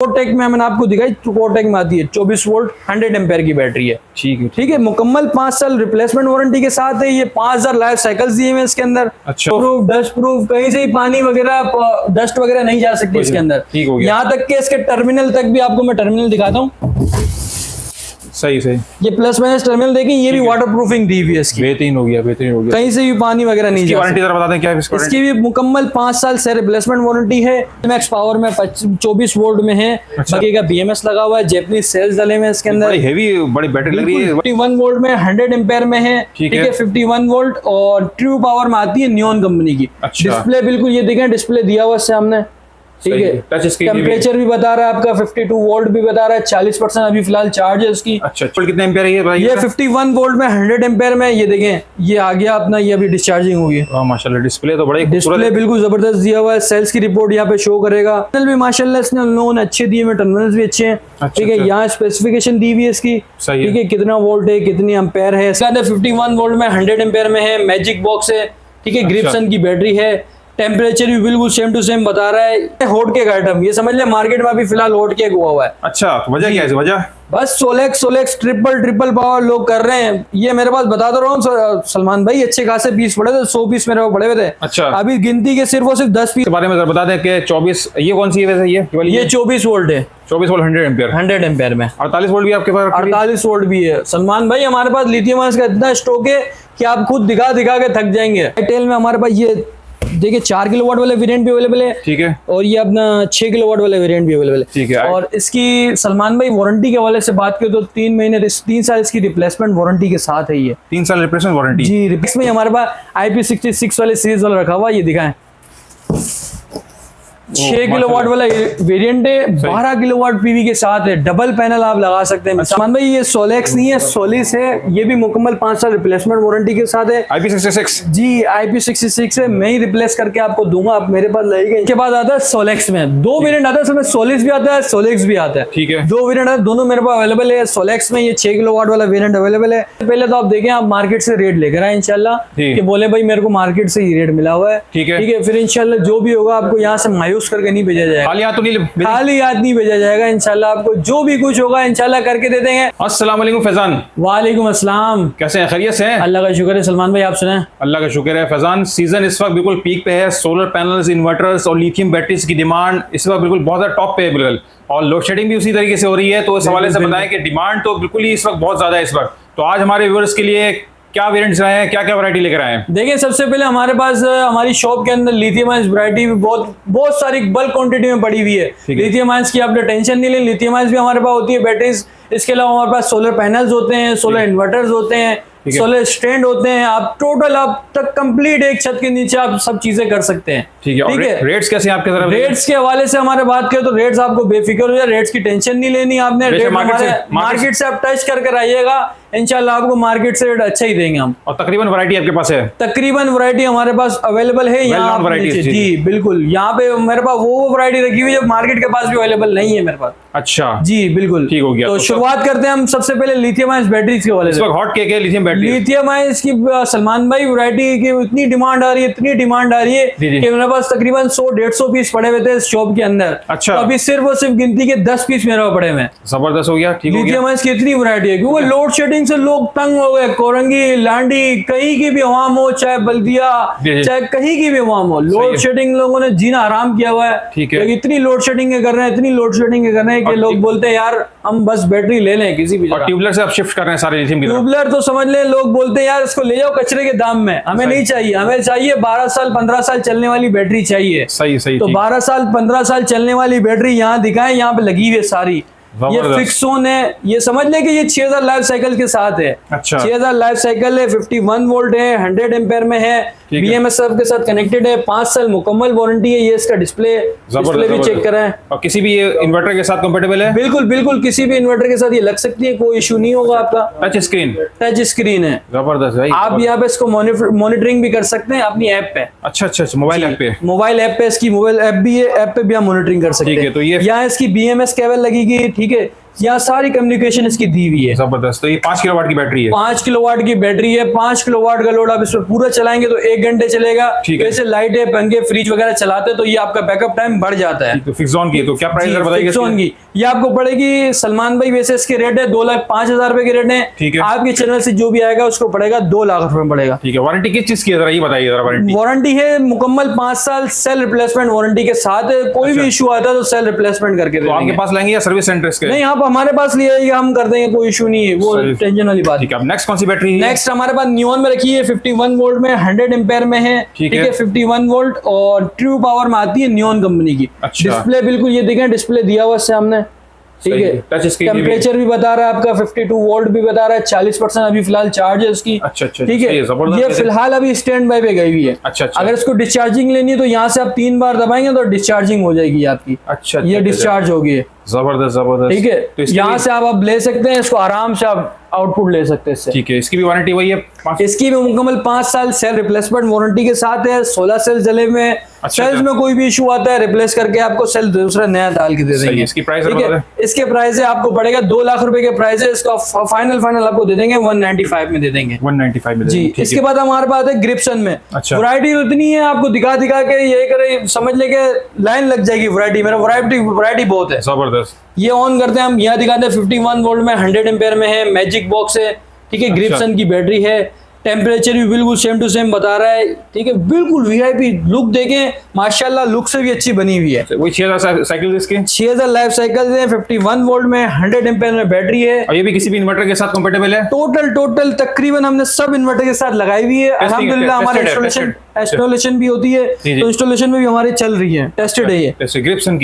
कोटेक में मैंने आपको दिखाई, कोटेक में आती है 24 वोल्ट 100 एम्पेयर की बैटरी है। ठीक है, मुकम्मल 5 साल रिप्लेसमेंट वारंटी के साथ है। ये 5000 लाइफ साइकिल्स दिए हुए इसके अंदर। अच्छा। प्रूफ, डस्ट प्रूफ, कहीं से ही पानी वगैरह डस्ट वगैरह नहीं जा सकती इसके अंदर। ठीक हो गया। यहाँ तक के इसके टर्मिनल तक भी आपको मैं टर्मिनल दिखाता हूँ। सही सही, ये प्लस माइनस टर्मिनल देखें, ये भी वाटर प्रूफिंग दी हुई है इसकी। बेहतरीन हो गया, बेहतरीन हो गया। कहीं से भी पानी वगैरह नहीं जा वारंटी जरा बता दें क्या है इसकी? इसकी भी मुकम्मल 5 साल से रिप्लेसमेंट वारंटी है। मैक्स पावर में 24 वोल्ट में है। बाकी का BMS लगा हुआ है, जैपनीज सेल्स डले हुए हैं इसके अंदर। बड़ी हेवी, बड़ी बैटरी लग रही है। 51 वोल्ट में 100 एम्पेयर में है। ठीक है, 51 वोल्ट और ट्रू पावर में आती है नियॉन कंपनी की। अच्छा। डिस्प्ले बिल्कुल ये देखें, डिस्प्ले दिया हुआ सामने। ठीक है, टच स्क्रीन टेम्परेचर भी बता रहा है आपका, 52 वोल्ट भी बता रहा है। 40% अभी फिलहाल चार्ज है उसकी। अच्छा, कितने एम्पेयर है ये भाई? ये 51 वोल्ट में 100 एम्पेयर में। ये देखें, ये आ गया अपना, ये अभी डिस्चार्जिंग हुई है। माशाल्लाह, डिस्प्ले तो बड़े डिस्प्ले बिल्कुल जबरदस्त दिया हुआ है। सेल्स की रिपोर्ट यहाँ पे शो करेगा। टर्मिनल भी माशाल्लाह इसने लोन अच्छे दिए हुए, टर्मिनल्स भी अच्छे हैं। ठीक है, यहाँ स्पेसिफिकेशन दी हुई है इसकी। ठीक है, कितना वोल्ट है, कितनी एम्पेयर है। इसके अंदर 51 वोल्ट में 100 एम्पेयर में है। मैजिक बॉक्स है। ठीक है, ग्रिप्सन की बैटरी है। टेम्परेचर भी बिल्कुल सेम टू सेम बता रहा है। हॉट केक आइटम, ये समझ ले मार्केट में अभी फिलहाल हॉट केक हुआ है। अच्छा, तो वजह क्या है? वजह बस सोलेक्स ट्रिपल पावर लोग कर रहे हैं। ये मेरे पास बता तो रहा हूँ सलमान भाई, अच्छे खासे पीस पड़े थे, 100 पीस मेरे पास पड़े हुए थे। अच्छा। अभी गिनती के सिर्फ और सिर्फ 10 पीस के बारे में जरा बता दें कि 24, ये कौन सी है वैसे? ये 24 वोल्ट है। 24 वोल्ट 100 एम्पेयर। 100 एम्पेयर में 48 वोल्ट भी आपके पास? 48 वोल्ट भी है सलमान भाई। हमारे पास लिथियम आयन का इतना स्टॉक है कि आप खुद दिखा के थक जाएंगे। टेल में हमारे पास ये देखिए 4 किलोवाट वाले वेरिएंट भी अवेलेबल है। ठीक है, और ये अपना 6 किलोवाट वाले वेरिएंट भी अवेलेबल है। ठीक है। और इसकी सलमान भाई वारंटी के हवाले से बात करें तो 3 महीने 3 साल इसकी रिप्लेसमेंट वारंटी के साथ है। ये 3 साल रिप्लेसमेंट वारंटी जी। इसमें हमारे पास IP66 वाले सीरीज वाला रखा हुआ, ये दिखाएं। 6 किलोवाट वाला वेरिएंट है, 12 किलोवाट PV के साथ है। डबल पैनल आप लगा सकते हैं। सलमान भाई ये सोलेक्स नहीं है, सोलिस है। ये भी मुकम्मल 5 साल रिप्लेसमेंट वारंटी के साथ है। IP66 जी, IP66 है। मैं ही रिप्लेस करके आपको दूंगा, आप मेरे पास लगेगा। इसके बाद आता है सोलेक्स में 2 वेरिएंट आता है, उसमें सोलिस भी आता है, सोलेक्स भी आता है। ठीक है, 2 वेरिएंट है, दोनों मेरे पास अवेलेबल है। सोलेक्स में ये 6 किलोवाट वाला वेरिएंट अवेलेबल है। पहले तो आप देखें, आप मार्केट से रेट लेकर आए इंशाल्लाह, कि बोले भाई मेरे को मार्केट से ये रेट मिला हुआ है। ठीक है, ठीक है, फिर इंशाल्लाह जो भी होगा आपको यहाँ से मायूस करके नहीं भेजा जाएगा। खाली हाथ तो नहीं, खाली हाथ नहीं भेजा जाएगा इंशाल्लाह। आपको जो भी कुछ होगा इंशाल्लाह करके दे देंगे। अस्सलाम वालेकुम फैजान। वालेकुम अस्सलाम। कैसे हैं? खैरियत से हैं? अल्लाह का शुक्र है सलमान भाई, आप सुनाएं। अल्लाह का शुक्र है फैजान। सीजन इस वक्त बिल्कुल पीक पे है। सोलर पैनल्स, इन्वर्टर्स और लिथियम बैटरीज की डिमांड इस वक्त बिल्कुल बहुत ज्यादा टॉप पे है बिल्कुल। और लोड शेडिंग भी उसी तरीके से हो रही है। तो इस हवाले से बताएं कि डिमांड तो बिल्कुल ही इस वक्त बहुत ज्यादा है इस वक्त। तो आज हमारे व्यूअर्स के लिए क्या वेरिएंट्स आए हैं, क्या क्या वैरायटी लेकर आए हैं? देखिए, सबसे पहले हमारे पास हमारी शॉप के अंदर लिथियम आयंस वैरायटी भी बहुत सारी बल्क क्वांटिटी में पड़ी हुई है। लिथियम आयंस की आपने टेंशन नहीं लें, लिथियम आयंस भी हमारे पास होती है, बैटरीज। इसके अलावा हमारे पास सोलर पैनल्स होते हैं, सोलर इन्वर्टर्स होते हैं, सोलर स्टैंड होते हैं। आप टोटल आप तक कंप्लीट एक छत के नीचे आप सब चीजें कर सकते हैं। ठीक है। रेट्स कैसे आपके तरफ? रेट्स के हवाले से हमारे बात करें तो रेट्स आपको बेफिक्र हो जाए, रेट्स की टेंशन नहीं लेनी आपने। रेट मार्केट से आप टच कर आइएगा, इंशाल्लाह आपको मार्केट से रेट अच्छा ही देंगे हम। और तकरीबन वैरायटी आपके पास है? तकरीबन वैरायटी हमारे पास अवेलेबल है यहाँ। जी बिल्कुल, यहाँ पे मेरे पास वो वैरायटी रखी हुई है जो मार्केट के पास भी अवेलेबल नहीं है मेरे पास। अच्छा जी बिल्कुल, ठीक हो गया। तो शुरुआत करते हैं हम सबसे पहले लिथियम आयंस बैटरीज के हवाले से। हॉट केक है लिथियम बैटरी। लिथियम आयंस की सलमान भाई वैरायटी की इतनी डिमांड आ रही है, इतनी डिमांड आ रही है कि मेरे पास तकरीबन 100-150 पीस पड़े हुए थे इस शॉप के अंदर। अच्छा। तो अभी सिर्फ और सिर्फ गिनती के 10 पीस मेरे पास पड़े हुए हैं। जबरदस्त हो गया। ठीक हो गया। लिथियम आयंस की इतनी वैरायटी है क्योंकि लोड शेडिंग से लोग तंग हो गए। कोरंगी, लांडी, कहीं की भी आवाम हो, चाहे बल्दिया, चाहे कहीं की भी आवाम हो, लोड शेडिंग लोगों ने जीना आराम किया हुआ है। ठीक है। इतनी लोड शेडिंग कर रहे हैं, इतनी लोड शेडिंग कर रहे हैं कि लोग बोलते हैं यार हम बस बैटरी ले लें किसी भी जगह। ट्यूबलर से आप शिफ्ट कर रहे हैं सारे लिथियम की तरफ? ट्यूबलर तो समझ ले, लोग बोलते हैं यार इसको ले जाओ कचरे के दाम में, हमें नहीं चाहिए। हमें चाहिए 12 साल 15 साल चलने वाली बैटरी चाहिए। सही सही। तो 12 साल 15 साल चलने वाली बैटरी यहाँ दिखाएं, यहाँ पे लगी हुई है सारी। ये फिक्सोन है, ये समझ ले कि ये 6000 लाइफ साइकिल के साथ है। अच्छा। 6000 लाइफ साइकिल है, 51 वोल्ट है, 100 एम्पेयर में है, BMS के साथ कनेक्टेड है, 5 साल मुकम्मल वारंटी है। ये इसका डिस्प्ले भी चेक कराएं। और किसी भी ये इन्वर्टर के साथ कंपेटेबल है? बिल्कुल बिल्कुल, किसी भी इन्वर्टर के साथ ये लग सकती है, कोई इशू नहीं होगा आपका। टच स्क्रीन है, जबरदस्त भाई। आप यहाँ पे इसको मॉनिटरिंग भी कर सकते हैं अपनी ऐप पे। अच्छा, मोबाइल ऐप पे? मोबाइल ऐप पे इसकी मोबाइल ऐप भी है, ऐप पे भी आप मॉनिटरिंग कर सकते हैं। तो ये यहाँ इसकी BMS केबल लगेगी। ठीक है, यहाँ सारी कम्युनिकेशन इसकी दी हुई है। जबरदस्त। तो ये 5 किलोवाट की बैटरी है, 5 किलोवाट की बैटरी है। 5 किलोवाट का लोड आप इसमें पूरा चलाएंगे तो 1 घंटे चलेगा। ठीक है। जैसे लाइटें, पंखे, फ्रिज वगैरह चलाते हैं तो ये आपका बैकअप टाइम बढ़ जाता है। तो फिक्सॉन की तो क्या प्राइस है बताइए? फिक्सॉन की ये आपको पड़ेगी सलमान भाई, वैसे इसके रेट है 2,05,000 रुपए के रेट है। ठीक है। आपके चैनल से जो भी आएगा उसको पड़ेगा 2 लाख रुपए में पड़ेगा। ठीक है। वारंटी किस चीज की है जरा ये बताइए जरा। वारंटी है मुकम्मल 5 साल सेल रिप्लेसमेंट वारंटी के साथ है। कोई भी इशू आता है तो सेल रिप्लेसमेंट करके तो आपके पास लाएंगे या सर्विस सेंटर के? नहीं, आप हमारे पास ले आइए, हम कर देंगे, कोई इशू नहीं है, वो टेंशन वाली बात। ठीक है। अब नेक्स्ट कौन सी बैटरी है? नेक्स्ट हमारे पास नियॉन में रखी है, 51 वोल्ट में 100 एम्पेयर में है। ठीक है। 51 वोल्ट और ट्रू पावर में आती है नियॉन कंपनी की। अच्छा। डिस्प्ले बिल्कुल ये देखें, डिस्प्ले दिया हुआ सामने। ठीक है। टेम्परेचर भी बता रहा है आपका, 52 वोल्ट भी बता रहा है। 40% अभी फिलहाल चार्ज है उसकी। अच्छा। ठीक है। ये फिलहाल अभी स्टैंड बाय पे गई हुई है। अच्छा। अगर इसको डिस्चार्जिंग लेनी है तो यहाँ से आप 3 बार दबाएंगे तो डिस्चार्जिंग हो जाएगी आपकी। अच्छा। ये डिस्चार्ज होगी। जबरदस्त। ठीक है। तो यहाँ से आप ले सकते हैं इसको, आराम से आप आउटपुट ले सकते हैं इससे। ठीक है। इसकी भी वारंटी वही है? इसकी भी मुकम्मल 5 साल सेल रिप्लेसमेंट वारंटी के साथ है। 16 सेल जले में। सेल्स में कोई भी इशू आता है रिप्लेस करके आपको सेल दूसरा नया डाल के दे देंगे। इसकी प्राइस है? इसके प्राइस है आपको पड़ेगा 2 लाख रुपए के प्राइस है। इसका फाइनल आपको दे देंगे 195 में दे देंगे। 195 में जी। इसके बाद हमारे पास है ग्रिप्सन में। अच्छा। वैरायटी इतनी है, आपको दिखा के ये करे समझ लेके लाइन लग जाएगी। वैरायटी मेरा वैरायटी बहुत है। जबरदस्त। ये ऑन करते हैं हम, यहाँ दिखाते हैं 51 वोल्ट में 100 एम्पेयर में है। मैजिक बॉक्स है। ठीक है। ग्रिप्सन की बैटरी है। टेम्परेचर भी बिल्कुल सेम टू सेम बता रहा है। ठीक है। बिल्कुल वीआईपी लुक देखें, माशाल्लाह लुक से भी अच्छी बनी हुई है। वही 6000 साइकिल इसके 6000 लाइफ साइकिल है। 51 वोल्ट में 100 एम्पेयर में बैटरी है। और ये भी किसी भी इन्वर्टर के साथ कंपेटेबल है? टोटल तकरीबन हमने सब इन्वर्टर के साथ लगाई हुई है। अल्हम्दुलिल्लाह हमारे इंस्टॉलेशन भी होती है, तो इंस्टॉलेशन में भी हमारी चल रही है, टेस्टेड है ये। ग्रिप्सन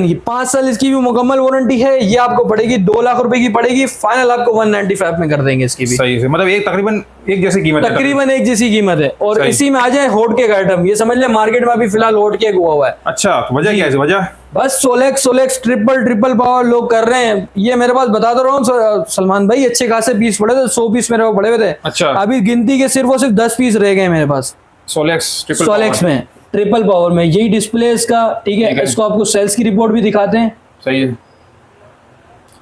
की 5 साल इसकी भी मुकम्मल वारंटी है। ये आपको पड़ेगी 2 लाख रुपए की पड़ेगी। फाइनल आपको 195 में कर देंगे इसकी भी। सही से, मतलब एक तकरीबन एक जैसी कीमत है। तकरीबन एक जैसी कीमत है। और इसी में आ जाए हॉट केक आइटम। ये समझ ले मार्केट में अभी फिलहाल हॉट केक हुआ है। अच्छा। तो वजह क्या है? वजह बस सोलेक्स ट्रिपल पावर लोग कर रहे हैं। ये मेरे पास बता दो रहा हूँ सलमान भाई, अच्छे खासे पीस पड़े थे, 100 पीस मेरे को पड़े हुए थे। अच्छा। अभी गिनती के सिर्फ 10 पीस रह गए मेरे पास सोलेक्स में ट्रिपल पावर में। यही डिस्प्ले इसका। ठीक है। इसको आपको सेल्स की रिपोर्ट भी दिखाते हैं। सही है।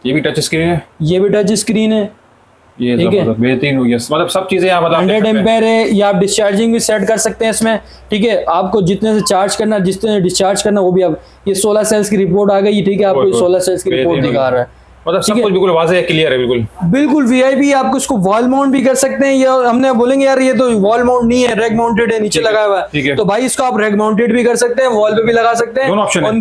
ये भी टच स्क्रीन है? ये भी टच स्क्रीन है। ये बेहतरीन हो गया, मतलब सब चीजें यहाँ बता। 100 एम्पेयर है। या आप डिस्चार्जिंग भी सेट कर सकते हैं इसमें। ठीक है। आपको जितने से चार्ज करना, जितने डिस्चार्ज करना वो भी आप। ये 16 सेल्स की रिपोर्ट आ गई। ठीक है। आपको 16 सेल्स की रिपोर्ट दिखा रहा है। मतलब सब कुछ बिल्कुल वाज़ेह है, क्लियर है बिल्कुल वीआईपी। आपको इसको वॉल माउंट भी कर सकते हैं, या हमने बोलेंगे यार ये तो वॉल माउंट नहीं है, रैक माउंटेड है, नीचे लगा हुआ है, तो भाई इसको आप रैक माउंटेड भी कर सकते हैं, वॉल पे भी लगा सकते हैं।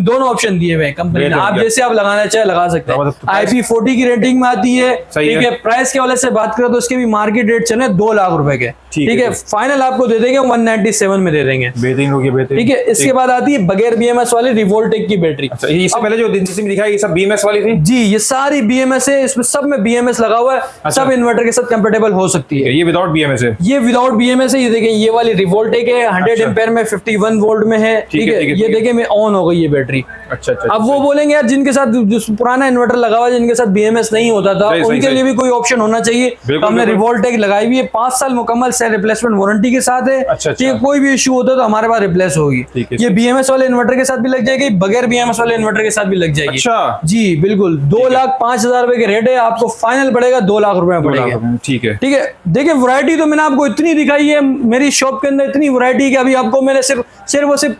दोनों ऑप्शन दिए हुए कंपनी ने, आप जैसे आप लगाना चाहे लगा सकते हैं। IP40 की रेटिंग में आती है। ठीक है। प्राइस के वाले से बात करें तो उसके भी मार्केट रेट चले 2 लाख रुपए के। ठीक है। फाइनल आपको दे देंगे 197 में दे देंगे। बेहतरीन होगी, बेहतरीन। ठीक है। इसके बाद आती है बगैर BMS वाली रिवोल्टेक की बैटरी। इससे पहले जो दिखाई ये सब BMS वाली थी? जी, ये सारी BMS है, इसमें सब में BMS लगा हुआ है। सब इन्वर्टर के साथ कंपेटेबल हो सकती है। ये विदाउट BMS है? ये विदाउट BMS है। ये देखें, ये वाली रिवोल्टेक है, 100 एम्पेयर में 51 वोल्ट में है। ठीक है। ये देखें मैं ऑन हो गई ये बैटरी। अच्छा। अब वो बोलेंगे यार जिनके साथ पुराना इन्वर्टर लगा हुआ है, जिनके साथ BMS नहीं होता था, उनके लिए भी कोई ऑप्शन होना चाहिए। तो हमने रिवोल्टेक लगाई हुई है, 5 साल मुकम्मल सेल रिप्लेसमेंट वारंटी के साथ है। ठीक, कोई भी इशू होता है तो हमारे पास रिप्लेस होगी। ये BMS वाले इन्वर्टर के साथ भी लग जाएगी, बगैर BMS वाले इन्वर्टर के साथ भी लग जाएगी। अच्छा जी बिल्कुल। 2,05,000 रुपए के रेट है, आपको फाइनल पड़ेगा 2 लाख रुपए में पड़ेगा। ठीक है। ठीक है। देखिए वैरायटी तो मैंने आपको इतनी दिखाई है, मेरी शॉप के अंदर इतनी वैरायटी कि अभी आपको मैंने सिर्फ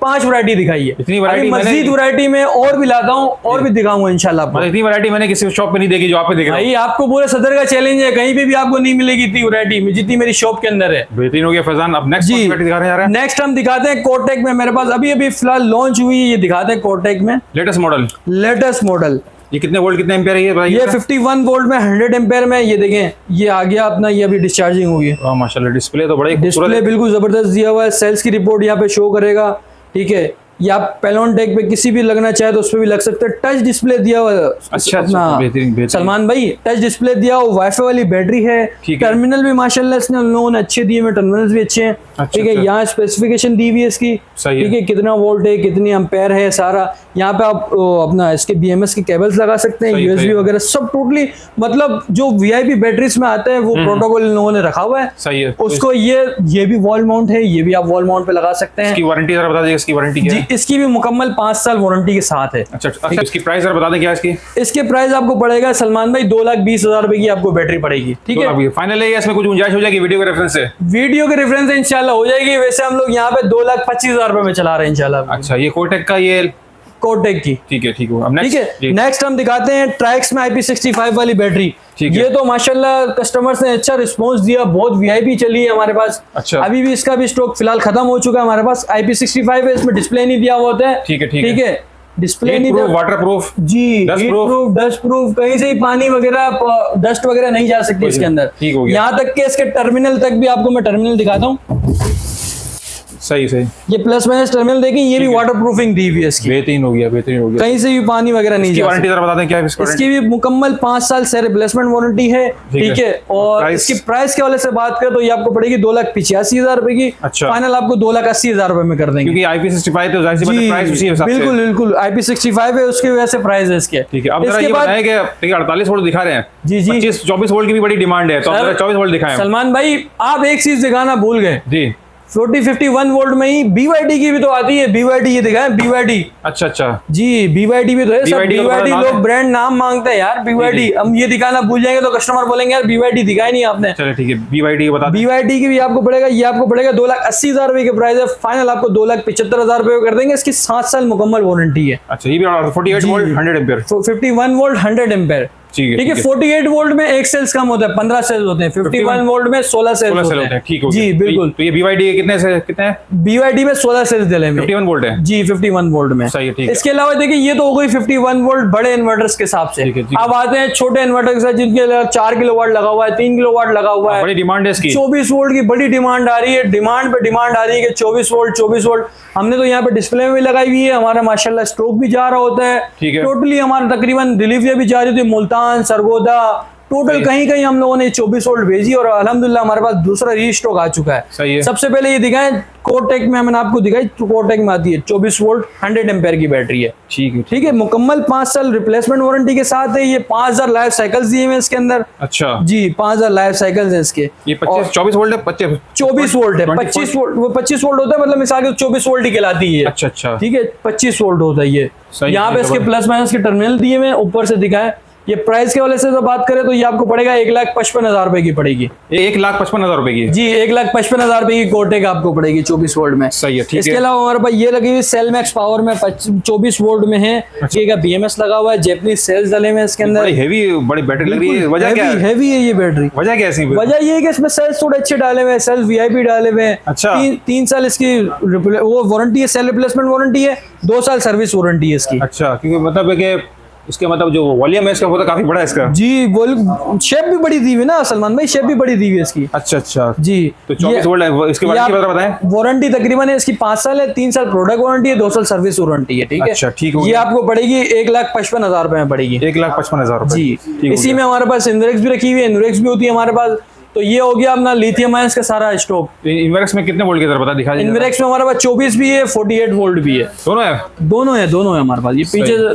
5 वैरायटी दिखाई है। इतनी वैरायटी मजीद वैरायटी में और भी लाता हूँ और भी दिखाऊंगा इंशाल्लाह। मतलब इतनी वैरायटी मैंने किसी शॉप पे नहीं देखी जो आप पे दिख रहा है। भाई आपको पूरे सदर का चैलेंज है, कहीं पे भी आपको नहीं मिलेगी इतनी वैरायटी में जितनी मेरी शॉप के अंदर है। बेहतरीन हो गया फैजान। अब नेक्स्ट दिखाने जा रहे हैं। नेक्स्ट हम दिखाते हैं कोटेक में, मेरे पास अभी फिलहाल लॉन्च हुई है, ये दिखाते हैं कोटेक में लेटेस्ट मॉडल। ये कितने वोल्ट कितने एम्पियर है ये 51 वोल्ट में 100 एम्पियर में। ये देखें, ये आ गया अपना, ये अभी डिस्चार्जिंग होगी। माशाल्लाह डिस्प्ले तो बड़ा डिस्प्ले बिल्कुल जबरदस्त दिया हुआ है। सेल्स की रिपोर्ट यहाँ पे शो करेगा। ठीक है। या आप पेलोन टेक पे किसी भी लगना चाहे तो उस पर भी लग सकते हैं। टच डिस्प्ले दिया हुआ है। अच्छा, सलमान भाई टच डिस्प्ले दिया हुआ, वाईफाई वाली बैटरी है। टर्मिनल भी माशाल्लाह इसने लोन अच्छे दिए हुए, टर्मिनल्स भी अच्छे हैं। ठीक है। यहाँ स्पेसिफिकेशन दी हुई है इसकी। ठीक है। कितना वोल्ट है, कितनी एम्पेयर है, सारा यहाँ पे आप अपना इसके BMS के केबल्स लगा सकते हैं, USB वगैरह सब टोटली, मतलब जो VIP बैटरीज में आता है वो प्रोटोकॉल इन लोगों ने रखा हुआ है। सही है। उसको ये भी वॉल माउंट है, ये भी आप वॉल माउंट पे लगा सकते हैं। इसकी वारंटी जरा बता दीजिए, इसकी वारंटी क्या है? जी, इसकी भी मुकम्मल 5 साल वारंटी के साथ है। अच्छा, इसकी प्राइस जरा बता दें क्या इसकी? इसके प्राइस आपको पड़ेगा सलमान भाई 2,20,000 रुपए की आपको बैटरी पड़ेगी। ठीक है, फाइनल है, इसमें कुछ गुंजाइश हो जाएगी वीडियो के रेफरेंस से? वीडियो के रेफरेंस से इंशाल्लाह हो जाएगी। वैसे हम लोग यहाँ पे 2,25,000 रुपए में चला रहे हैं इंशाल्लाह। अच्छा, ये कोटेक का, ये कोटेक की। ठीक है, ठीक है। अब ठीक है, नेक्स्ट हम दिखाते हैं ट्राइक्स में IP65 वाली बैटरी। ये तो माशाल्लाह कस्टमर्स ने अच्छा रिस्पांस दिया, बहुत VIP चली है हमारे पास। अच्छा, अभी भी इसका भी स्टॉक फिलहाल खत्म हो चुका है हमारे पास। IP65 है, इसमें डिस्प्ले नहीं दिया हुआ होता है। ठीक है, ठीक है, डिस्प्ले नहीं, वाटर प्रूफ जी, डस्ट प्रूफ, कहीं से पानी वगैरह डस्ट वगैरह नहीं जा सकती इसके अंदर। ठीक हो गया। यहाँ तक के इसके टर्मिनल तक भी आपको मैं टर्मिनल दिखाता हूँ। सही सही, ये प्लस माइनस टर्मिनल देखें, ये भी वाटर प्रूफिंग दी हुई है इसकी। बेहतरीन हो गया, बेहतरीन हो गया। कहीं से भी पानी वगैरह नहीं जा। वारंटी जरा बता दें क्या है इसकी? इसकी भी मुकम्मल 5 साल से रिप्लेसमेंट वारंटी है। ठीक है, और इसकी प्राइस के वाले से बात करें तो ये आपको पड़ेगी 2,85,000 रुपए की। अच्छा, फाइनल आपको 2,80,000 रुपए में कर देंगे, क्योंकि IP65 तो जाहिर सी बात है प्राइस उसी हिसाब से। बिल्कुल बिल्कुल, IP65 है, उसकी वजह से प्राइस है इसके। ठीक है, अब जरा ये बताएं कि 48 वोल्ट दिखा रहे हैं। जी जी, 24 वोल्ट की भी बड़ी डिमांड है, तो 24 वोल्ट दिखाएं। सलमान भाई आप एक चीज दिखाना भूल गए जी, 51 वोल्ट में ही BYD की भी तो आती है। BYD ये दिखाएं, BYD। अच्छा अच्छा, जी, BYD भी तो है। सब BYD तो लोग ब्रांड नाम मांगते हैं यार, BYD। हम ये दिखाना भूल जाएंगे तो कस्टमर बोलेंगे यार BYD दिखाई नहीं आपने। चलो ठीक है, BYD बता दें। BYD की भी आपको पड़ेगा, ये आपको पड़ेगा 2,80,000 रुपए के प्राइस है। फाइनल आपको 2,75,000 रुपए कर देंगे। इसकी 7 साल मुकम्मल वारंटी है। अच्छा, ये भी 48 वोल्ट 100 एम्पीयर, 51 वोल्ट 100 एम्पीयर। ठीक है, 48 वोल्ट में 1 सेल्स कम होता है, 15 सेल्स होते हैं। 51 वोल्ट में 16 सेल्स होते हैं। ठीक हो जी बिल्कुल। तो ये BYD कितने है? BYD में 16 सेल्स दिले में 51 वोल्ट है। जी, 51 वोल्ट में। सही है, ठीक है। इसके अलावा देखिए, ये तो हो गई 51 वोल्ट बड़े इन्वर्टर्स के हिसाब से। अब आते हैं छोटे इन्वर्टर के साथ, जिनके 4 किलोवाट लगा हुआ है, 3 किलोवाट लगा हुआ है। बड़ी डिमांड है इसकी। 24 वोल्ट की बड़ी डिमांड आ रही है, डिमांड पे डिमांड आ रही है कि 24 वोल्ट। हमने तो यहाँ पे डिस्प्ले में भी लगाई हुई है। हमारा माशाल्लाह स्टॉक भी जा रहा होता है। टोटली हमारा तकरीबन डिलीवरी भी जा रही थी, मुल्तान, सरगोदा, टोटल कहीं कहीं हम लोगों ने 24 वोल्ट भेजी और अल्हम्दुलिल्लाह हमारे पास दूसरा रीस्टॉक आ चुका है। सही है। सबसे पहले ये दिखाएं, कोटेक में मैंने आपको दिखाई, कोटेक में आती है 24 वोल्ट 100 एम्पेयर की बैटरी है। ठीक है, मुकम्मल 5 साल रिप्लेसमेंट वारंटी के साथ है। ये 5000 लाइफ साइकिल्स दिए हुए इसके अंदर। अच्छा जी, 5000 लाइफ साइकिल्स है इसके। ये 24 वोल्ट है, 24 वोल्ट है। 25 वोल्ट, वो 25 वोल्ट होता है, मतलब मिसाल के 24 वोल्ट ही कहलाती है। अच्छा अच्छा, ठीक है, 25 वोल्ट होता है ये। यहाँ पे इसके प्लस माइनस के टर्मिनल दिए हुए ऊपर से दिखाए। ये प्राइस के वाले से तो बात करें तो ये आपको पड़ेगा 1,55,000 रुपए की पड़ेगी। 1,55,000 रुपए की? जी, 1,55,000 रुपए की कोटेक आपको पड़ेगी 24 वोल्ट में। सही है, ठीक है। इसके अलावा हमारे पास ये लगी हुई सेल मैक्स पावर में 24 वोल्ट में है। का BMS लगा हुआ है, जैपनीज सेल्स डले हुए इसके अंदर। हेवी बड़ी बैटरी लग रही है, वजह क्या है? हेवी है ये बैटरी। वजह क्या है? वजह ये है कि इसमें सेल्स थोड़े अच्छे डाले हुए हैं, सेल्स VIP डाले हुए हैं। अच्छा, 3 साल इसकी वो वारंटी है, सेल रिप्लेसमेंट वारंटी है। 2 साल सर्विस वारंटी है इसकी। अच्छा, क्योंकि मतलब है कि इसके मतलब जो वॉल्यूम है इसका वो तो काफी बड़ा है इसका। जी, शेप भी बड़ी दी हुई ना सलमान भाई, शेप भी बड़ी दी हुई है इसकी। अच्छा अच्छा जी, तो 24 वोल्ट है। इसके वारंटी बताएं। वारंटी तकरीबन है इसकी 5 साल है, 3 साल प्रोडक्ट वारंटी है, 2 साल सर्विस वारंटी है। ठीक है, अच्छा, ठीक है। ये आपको पड़ेगी 1,55,000 रुपए में पड़ेगी। 1,55,000 रुपए। जी, इसी में हमारे पास इनवेक्स भी रखी हुई है, इनवेक्स भी होती है हमारे पास। तो ये हो गया अपना लिथियम आयंस का सारा स्टॉक। इनवेक्स में कितने वोल्ट की तरह बता दिखा दीजिए। इनवेक्स में हमारे पास 24 भी है, 48 वोल्ट भी है। दोनों है हमारे पास। ये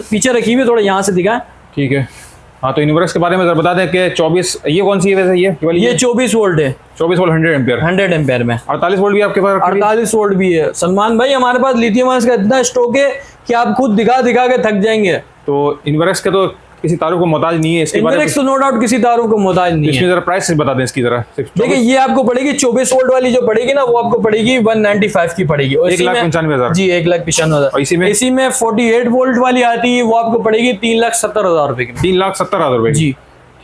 पीछे रखी हुई है, थोड़ा यहाँ से दिखाएं। ठीक है, हाँ, तो इनवर्स के बारे में जरा बता दें कि 24, ये कौन सी है वैसे? ये 24 वोल्ट है। 24 वोल्ट 100 एम्पीयर में। 48 वोल्ट भी आपके पास? 48 वोल्ट भी है सलमान भाई हमारे पास। लिथियम आयंस का इतना स्टॉक है कि आप खुद दिखा के थक जाएंगे। तो इनवर्स के तो किसी तारों को मोहताज नहीं है इसके बारे में? तो नो डाउट किसी तारों को मोहताज नहीं है। इसमें जरा प्राइस बता दें इसकी जरा। देखिए, ये आपको पड़ेगी 24 वोल्ट वाली जो पड़ेगी ना, वो आपको पड़ेगी 195 की पड़ेगी। 1,95,000। जी, 1,95,000। इसी में 48 वोल्ट वाली आती है, वो आपको पड़ेगी 3,70,000 रुपए की। 3,70,000 रुपए जी,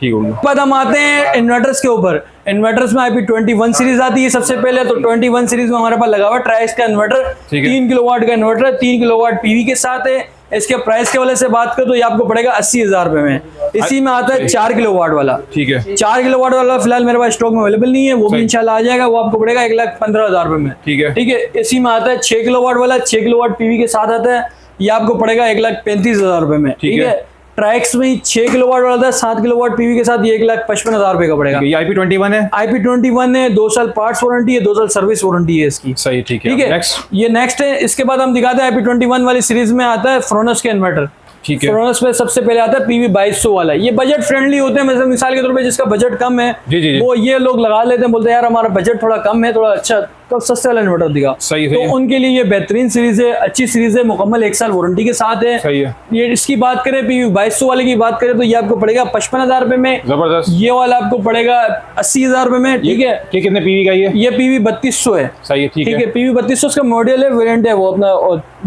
ठीक होगा। बाद हम आते हैं इन्वर्टर्स के ऊपर। इन्वर्टर्स में IP21 सीरीज आती है सबसे पहले। तो 21 सीरीज में हमारे पास लगा हुआ ट्राइक्स का इन्वर्टर, 3 किलोवाट का इन्वर्टर है, 3 किलोवाट PV के साथ है। इसके प्राइस के वाले से बात करें तो ये आपको पड़ेगा 80,000 रुपए में। इसी में आता है 4 किलोवाट वाला। ठीक है, 4 किलोवाट वाला फिलहाल मेरे पास स्टॉक में अवेलेबल नहीं है, वो भी इंशाल्लाह आ जाएगा। वो आपको पड़ेगा 1,15,000 रुपए में। ठीक है। इसी में आता है 6 किलोवाट वाला, 6 किलोवाट PV के साथ आता है, ये आपको पड़ेगा 1,35,000 रुपए में। ठीक है। ट्राइक्स में 6 किलोवाट वाला था 7 किलोवाट पीवी के साथ, ये 1,55,000 रुपए का पड़ेगा। ये IP21 है, IP21 है, 2 साल पार्ट्स वारंटी है, 2 साल सर्विस वारंटी है इसकी। सही, ठीक है। नेक्स्ट, ये नेक्स्ट है। इसके बाद हम दिखाते हैं IP21 वाली सीरीज में आता है फ्रोनस के इन्वर्टर। ठीक है। फ्रोनस में सबसे पहले आता है PV 2200 वाला। ये बजट फ्रेंडली होते हैं, मतलब मिसाल के तौर पे जिसका बजट कम है जी। वो ये लोग लगा लेते हैं, बोलते हैं यार हमारा बजट थोड़ा कम है, थोड़ा अच्छा तो सस्ते वाला इन्वर्टर दिखा। सही तो उनके लिए ये बेहतरीन सीरीज है, अच्छी सीरीज है, मुकम्मल 1 साल वारंटी के साथ है। सही है। ये इसकी बात करें PV 2200 वाले की बात करें तो ये आपको पड़ेगा 55,000 रुपए में। जबरदस्त। ये वाला आपको पड़ेगा 80,000 रुपए में। ठीक है। ये कितने पीवी का ये PV 3200 है। सही है, ठीक है। PV 3200 का मॉडल है, वेरिएंट है वो अपना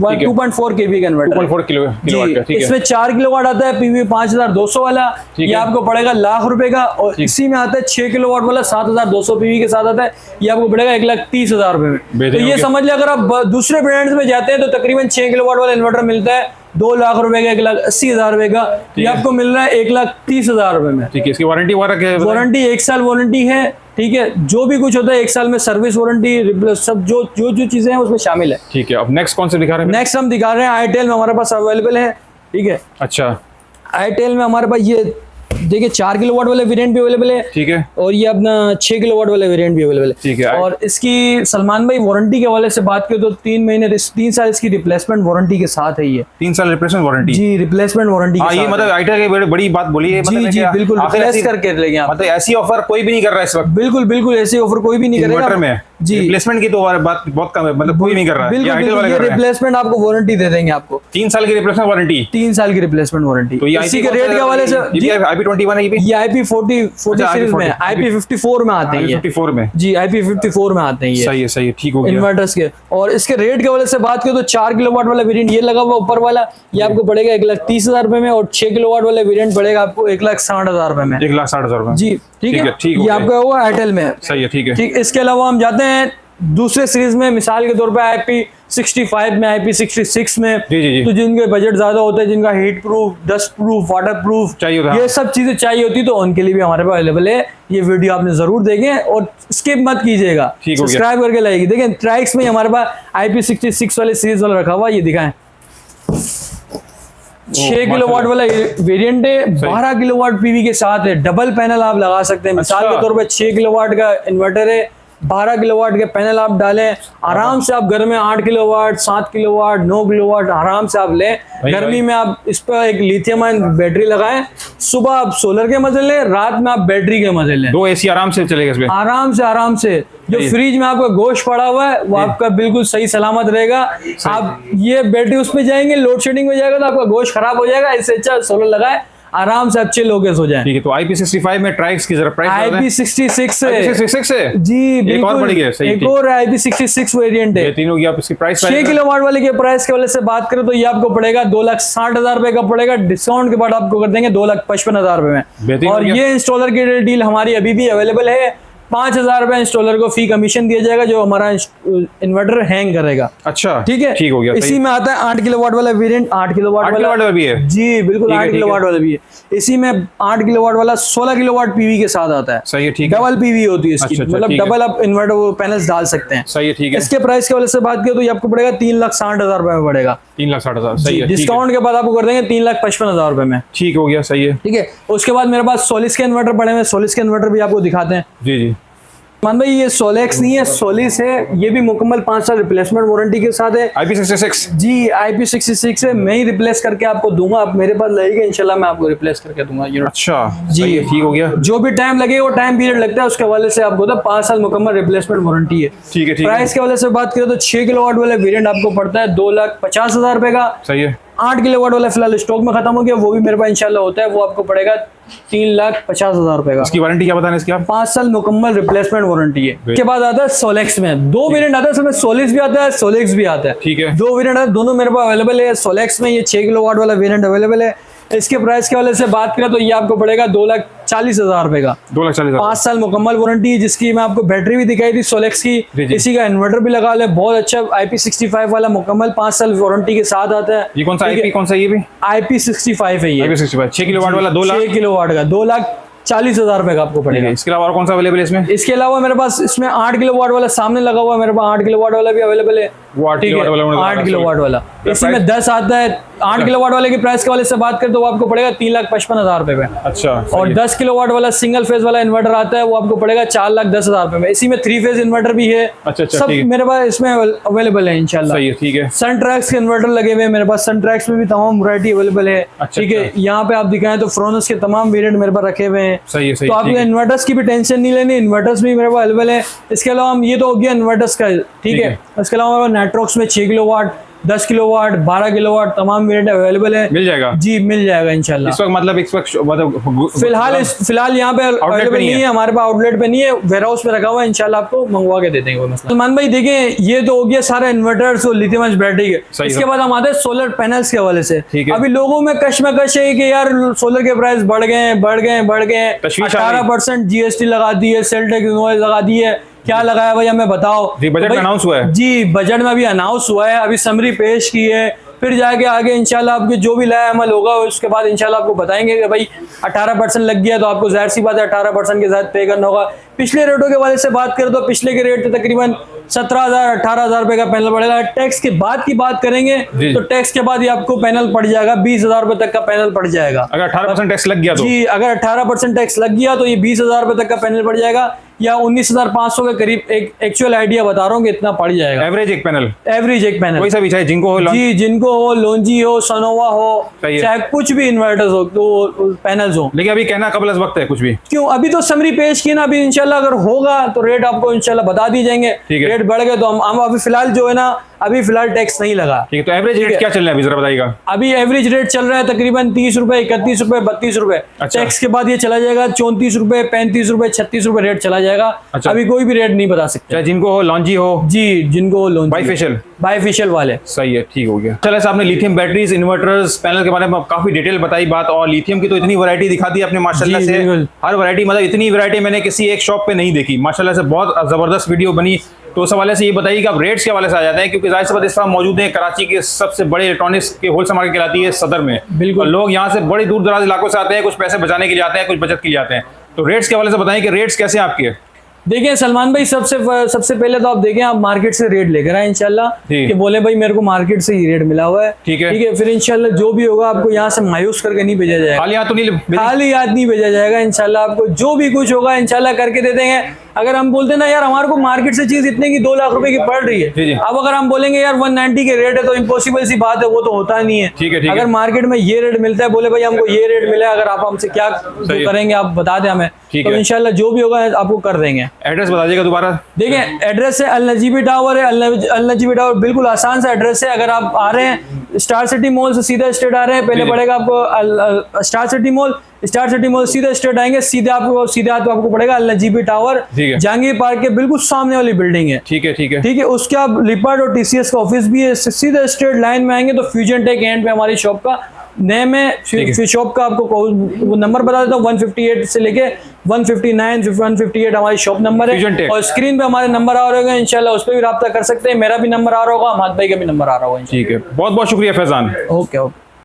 2.4 kV का इन्वर्टर। 2.4 किलोवाट का, ठीक है। इसमें 4 किलोवाट आता है PV 5200 वाला, ये आपको पड़ेगा लाख रुपए का। और इसी में आता है 6 किलोवाट वाला 7200 PV के साथ आता है, ये आपको पड़ेगा 1,30,000 रुपए में। तो ये समझ लिया अगर आप दूसरे ब्रांड्स में जाते हैं तो तकरीबन 6 किलोवाट वाला इन्वर्टर मिलता है 2 लाख रुपए का, 1,80,000 रुपए का। ये आपको मिल रहा है 1,30,000 रुपए में। ठीक है। इसकी वारंटी वारंटी 1 साल वारंटी है। ठीक है। जो भी कुछ होता है 1 साल में सर्विस वारंटी सब जो चीजें हैं उसमें शामिल है। ठीक है। अब नेक्स्ट कौन से दिखा रहे हैं? नेक्स्ट हम दिखा रहे हैं आईटेल में हमारे पास अवेलेबल है। ठीक है। अच्छा, आईटेल में हमारे पास ये देखिए 4 किलोवाट वाले वेरिएंट भी अवेलेबल है। ठीक है। और ये अपना 6 किलोवाट वाले वेरिएंट भी अवेलेबल है। ठीक है। और इसकी सलमान भाई वारंटी के हवाले से बात करें तो 3 साल इसकी रिप्लेसमेंट वारंटी के साथ है। ये 3 साल रिप्लेसमेंट वारंटी। जी, रिप्लेसमेंट वारंटी के साथ। ये मतलब आईटेल की बड़ी बात बोली है। जी जी बिल्कुल, रिप्लेस करके लेंगे आप। मतलब ऐसी ऑफर कोई भी नहीं कर रहा है इस वक्त। बिल्कुल ऐसी ऑफर कोई भी नहीं करेगा इन्वर्टर में जी। रिप्लेसमेंट की तो बात बहुत कम है, मतलब कोई नहीं कर रहा है। ये रिप्लेसमेंट आपको वारंटी दे देंगे आपको 3 साल की रिप्लेसमेंट वारंटी। 3 साल की रिप्लेसमेंट वारंटी। तो ये इसी के रेट के हवाले से IP21 है। ये IP40 सीरीज में IP54 में आते हैं। IP54 में जी IP54 में आते हैं ये। सही है, ठीक हो गया। इन्वर्टर्स के और इसके रेट के वजह से बात करें तो 4 किलोवाट वाला वेरिएंट ये लगा हुआ ऊपर वाला, ये आपको पड़ेगा 1,30,000 रुपए में। और 6 किलोवाट वाला वेरिएंट पड़ेगा आपको 1,60,000 रुपए में। 1,60,000 रुपए जी ठीक है। ये आपका होगा एयरटेल में। सही है, ठीक है। ठीक। इसके अलावा हम जाते हैं दूसरे सीरीज में, मिसाल के तौर पे IP65 में, IP66 में। जी। तो जिनके बजट ज्यादा होते हैं, जिनका heat proof, dust proof, water proof चाहिए होता, ये सब चीजें चाहिए होती तो उनके लिए भी हमारे पास अवेलेबल है। ये वीडियो आपने जरूर देखें और स्किप मत कीजिएगा, सब्सक्राइब करके लाइएगा। देखें ट्राइक्स में हमारे पास IP66 वाले सीरीज वाला रखा हुआ, ये दिखाएं 6 किलोवाट वाला वेरिएंट है, 12 किलोवाट पीवी के साथ है, डबल पैनल आप लगा सकते हैं। मिसाल के तौर पे 6 किलोवाट का इन्वर्टर है, 12 किलोवाट के पैनल आप डालें, आराम से आप घर में 8 किलोवाट, 7 किलोवाट, 9 किलोवाट आराम से आप लें। गर्मी में आप इस पर एक लिथियम आयन बैटरी लगाएं, सुबह आप सोलर के मजे लें, रात में आप बैटरी के मजे लें। 2 AC आराम से चलेगा इसमें, आराम से। जो फ्रिज में आपका गोश्त पड़ा हुआ है वो आपका बिल्कुल सही सलामत रहेगा। आप ये बैटरी उस पे जाएंगे, लोड शेडिंग में जाएगा तो आपका गोश्त खराब हो जाएगा। इससे अच्छा सोलर लगाए, आराम से अच्छे लोग सो जाएं। ठीक है। तो IP65 में ट्राइक्स की जरा प्राइस IP66 है। IP66 है जी बिल्कुल। एक और बढ़ गया, सही। एक और IP66 वेरिएंट है। ये तीनों की आप इसकी प्राइस 6 किलोवाट वाले के प्राइस के वाले से बात करें तो ये आपको पड़ेगा 2,60,000 रुपए का पड़ेगा। डिस्काउंट के बाद आपको कर देंगे 2,55,000 रुपए में। और ये इंस्टॉलर की डील हमारी अभी भी अवेलेबल है। 5,000 रुपए इंस्टॉलर को फी कमीशन दिया जाएगा जो हमारा इन्वर्टर हैंग करेगा। अच्छा, ठीक है, ठीक हो गया। इसी में आता है 8 किलोवाट वाला वेरिएंट। 8 किलोवाट वाला भी है। जी बिल्कुल, 8 किलोवाट वाला भी है। इसी में 8 किलोवाट वाला 16 किलोवाट पीवी के साथ आता है। सही है, ठीक है। डबल पीवी होती है इसकी, मतलब डबल आप इन्वर्टर पैनल्स डाल सकते हैं। सही है, ठीक है। इसके प्राइस के वजह से बात करें तो ये आपको पड़ेगा 3,60,000 रुपए में पड़ेगा। 3,60,000, सही है। डिस्काउंट के बाद आपको कर देंगे 3,55,000 रुपए में। ठीक हो गया, सही है। ठीक है। उसके बाद मेरे पास सोलिस के इन्वर्टर पड़े हुए, सोलिस के इन्वर्टर भी आपको दिखाते हैं। जी। मान भाई ये सोलेक्स नहीं है, सोलिस है। ये भी मुकम्मल 5 साल रिप्लेसमेंट वारंटी के साथ है। IP66 जी IP66 है। मैं ही रिप्लेस करके आपको दूंगा, आप मेरे पास लगेगा इंशाल्लाह मैं आपको रिप्लेस करके दूंगा यूनिट। अच्छा जी, ठीक हो गया। जो भी टाइम लगे वो टाइम पीरियड लगता है उसके हवाले से आपको 5 साल मुकम्मल रिप्लेसमेंट वारंटी है। ठीक है। प्राइस के हवाले से बात करें तो 6 किलोवाट वाला वेरिएंट आपको पड़ता है 2,50,000 रुपए का। सही है। 8 किलोवाट वाला फिलहाल स्टॉक में खत्म हो गया, वो भी मेरे पास इंशाल्लाह होता है, वो आपको पड़ेगा 3,50,000 रुपए का। इसकी वारंटी क्या बताना इसकी आप? 5 साल मुकम्मल रिप्लेसमेंट वारंटी है। इसके बाद आता है सोलेक्स में 2 वेरिएंट आता है, इसमें सोलिस भी आता है, सोलेक्स भी आता है। ठीक है। 2 वेरिएंट है, दोनों मेरे पास अवेलेबल है। सोलेक्स में ये 6 किलोवाट वाला वेरिएंट अवेलेबल है। इसके प्राइस के वाले से बात करें तो ये आपको पड़ेगा 2,40,000 रुपए का। 2,40,000, 5 साल मुकम्मल वारंटी है, जिसकी मैं आपको बैटरी भी दिखाई थी सोलेक्स की। इसी का इन्वर्टर भी लगा ले, बहुत अच्छा IP65 वाला मुकम्मल 5 साल वारंटी के साथ आता है। ये कौन सा IP, कौन सा ये भी? IP65 है ये। IP65 6 किलोवाट वाला 6 किलोवाट का 2,40,000 रुपए का आपको पड़ेगा। इसके अलावा और कौन सा अवेलेबल है इसमें? इसके अलावा मेरे पास इसमें 8 किलोवाट वाला सामने लगा हुआ है, मेरे पास 8 किलोवाट वाला भी अवेलेबल है। 8 किलोवाट वाला 8 किलोवाट वाला। इसी में 10 आता है। 8 किलोवाट वाले की प्राइस के वाले से बात करें तो वो आपको पड़ेगा 3,55,000 रुपए में। अच्छा, और 10 किलोवाट वाला सिंगल फेज वाला इन्वर्टर आता है वो आपको पड़ेगा 4,10,000 रुपए में। इसी में 3 फेज इन्वर्टर भी है। अच्छा, सब मेरे पास इसमें अवेलेबल है इंशाल्लाह। सही है, ठीक है। सन ट्रैक्स के इन्वर्टर लगे हुए हैं मेरे पास, सन ट्रैक्स में भी तमाम वैरायटी अवेलेबल है। ठीक है, यहाँ पे आप दिखाएं तो फ्रोनस के तमाम वेरिएंट मेरे पास रखे हुए हैं। सही है, सही तो आपको इन्वर्टर्स की भी टेंशन नहीं लेनी, इन्वर्टर्स भी मेरे पास अवेलेबल है। इसके अलावा हम ये तो हो गया इन्वर्टर्स का, ठीक है। इसके अलावा नेट्रॉक्स में 6 किलोवाट, 10 किलोवाट, 12 किलोवाट तमाम वेरिएंट अवेलेबल है। मिल जाएगा जी, मिल जाएगा इंशाल्लाह। इस वक्त मतलब फिलहाल यहाँ पे अवेलेबल नहीं है, हमारे पास आउटलेट पे नहीं है, वेयर हाउस में रखा हुआ है। इंशाल्लाह आपको मंगवा के दे देंगे, कोई मसला। सलमान भाई देखें, ये तो हो गया सारा इन्वर्टर्स और लिथियम आयन बैटरी के। इसके बाद हम आते हैं सोलर पैनल्स के हवाले से। अभी लोगों में कश्मकश है कि यार सोलर के प्राइस बढ़ गए 18% GST लगा दी है, सेल टैक्स लगा दी है। क्या लगाया भाई हमें बताओ। बजट में अनाउंस हुआ है जी, बजट में अभी अनाउंस हुआ है, अभी समरी पेश की है, फिर जाके आगे इंशाल्लाह आपके जो भी लाया अमल होगा उसके बाद इंशाल्लाह आपको बताएंगे कि भाई 18% लग गया तो आपको जाहिर सी बात है 18% के साथ पे करना होगा। पिछले रेटों के वाले से बात करें तो पिछले के रेट तकरीबन 17,000 18,000 रुपए का पैनल पड़ेगा। टैक्स के बाद की बात करेंगे तो टैक्स के बाद ही आपको पैनल पड़ जाएगा 20,000 रुपए तक का पैनल पड़ जाएगा। अगर 18% टैक्स लग गया तो जी, अगर 18% टैक्स लग गया तो ये 20,000 रुपए तक का पैनल पड़ जाएगा, या 19,500 के करीब। एक एक्चुअल आइडिया बता रहा हूँ कि इतना पड़ जाएगा एवरेज एक पैनल कोई सा भी, चाहे जिनको हो जी, जिनको हो, लोंजी हो, सोनोवा हो, चाहे कुछ भी इन्वर्टर्स हो तो पैनल्स हो। लेकिन अभी कहना कबल वक्त है कुछ भी, क्यों, अभी तो समरी पेश की ना, अभी इंशाल्लाह अगर होगा तो रेट आपको इंशाल्लाह बता दी जाएंगे। रेट बढ़ गए तो हम अभी फिलहाल जो है ना, अभी फिलहाल टैक्स नहीं लगा। ठीक है, तो एवरेज रेट क्या चल रहा है अभी जरा बताइएगा। अभी एवरेज रेट चल रहा है तकरीबन 30 रुपए, 31 रुपए, 32 रुपए। टैक्स के बाद ये चला जाएगा 34 रुपए, 35 रुपए, 36 रुपए रेट चला जाएगा। अभी कोई भी रेट नहीं बता सकते। जिनको हो लॉन्जी हो जी, जिनको हो लॉन्जी बाईफेशियल वाले। सही है, ठीक हो गया। चलो आपने लिथियम बैटरीज, इन्वर्टर्स, पैनल के बारे में काफी डिटेल बताई बात, और लिथियम की तो इतनी वैरायटी दिखा दी आपने माशाल्लाह से। हर वैरायटी मतलब इतनी वैरायटी मैंने किसी एक शॉप पे नहीं देखी माशाल्लाह से, बहुत जबरदस्त वीडियो बनी। तो उस हवाले से ये बताइए कि आप रेट्स के हवाले से आ जाते हैं, क्योंकि जाहिर सी बात इस वक्त मौजूद है कराची के सबसे बड़े इलेक्ट्रॉनिक्स के होलसेल मार्केट कहलाती है सदर में। बिल्कुल, लोग यहाँ से बड़ी दूर दराज इलाकों से आते हैं, कुछ पैसे बचाने के लिए आते हैं, कुछ बचत के लिए आते हैं। तो रेट्स के हवाले से बताएं कि रेट्स कैसे हैं आपके। देखिए सलमान भाई, सबसे पहले तो आप देखें, आप मार्केट से रेट लेकर आए इंशाल्लाह, कि बोले भाई मेरे को मार्केट से ही रेट मिला हुआ है। ठीक है, फिर इंशाल्लाह जो भी होगा आपको यहाँ से मायूस करके नहीं भेजा जाएगा, खाली हाथ नहीं भेजा जाएगा। इंशाल्लाह आपको जो भी कुछ होगा इंशाल्लाह करके दे देंगे। अगर हम बोलते ना यार हमारे को मार्केट से चीज इतने की 2 लाख रुपए की पड़ रही है, अब अगर हम बोलेंगे यार 190 के रेट है तो इम्पॉसिबल सी बात है, वो तो होता नहीं है। ठीक है, अगर मार्केट में ये रेट मिलता है, बोले भाई हमको ये रेट मिला है, अगर आप हमसे क्या करेंगे आप बता दें हमें, तो इंशाल्लाह जो भी होगा आपको कर देंगे। एड्रेस बता दीजिएगा दोबारा। देखिए एड्रेस है अल नजीबी टावर है, अल नजीबी टावर बिल्कुल आसान सा एड्रेस है। अगर आप आ रहे हैं स्टार सिटी मॉल से सीधा स्ट्रेट आ रहे हैं, पहले पड़ेगा आपको स्टार सिटी मॉल सीधा स्ट्रेट आएंगे, सीधे हाथ पे आपको पड़ेगा अल नजीबी टावर, जहांगीर पार्क के बिल्कुल सामने वाली बिल्डिंग है। ठीक है, उसके आप लिपर्ड और TCS का ऑफिस भी है। सीधा स्ट्रेट लाइन में आएंगे तो फ्यूजन टेक एंड पे हमारी शॉप का नेम है। शॉप का आपको वो नंबर बता देता हूँ, 158 से लेके 159 158 हमारी शॉप नंबर है, और स्क्रीन पे हमारे नंबर आ रहे होंगे, इंशाल्लाह उस पर भी रब्ता कर सकते हैं। मेरा भी नंबर आ रहा होगा, अहमद भाई का भी नंबर आ रहा होगा। ठीक है, बहुत बहुत शुक्रिया फैजान। ओके।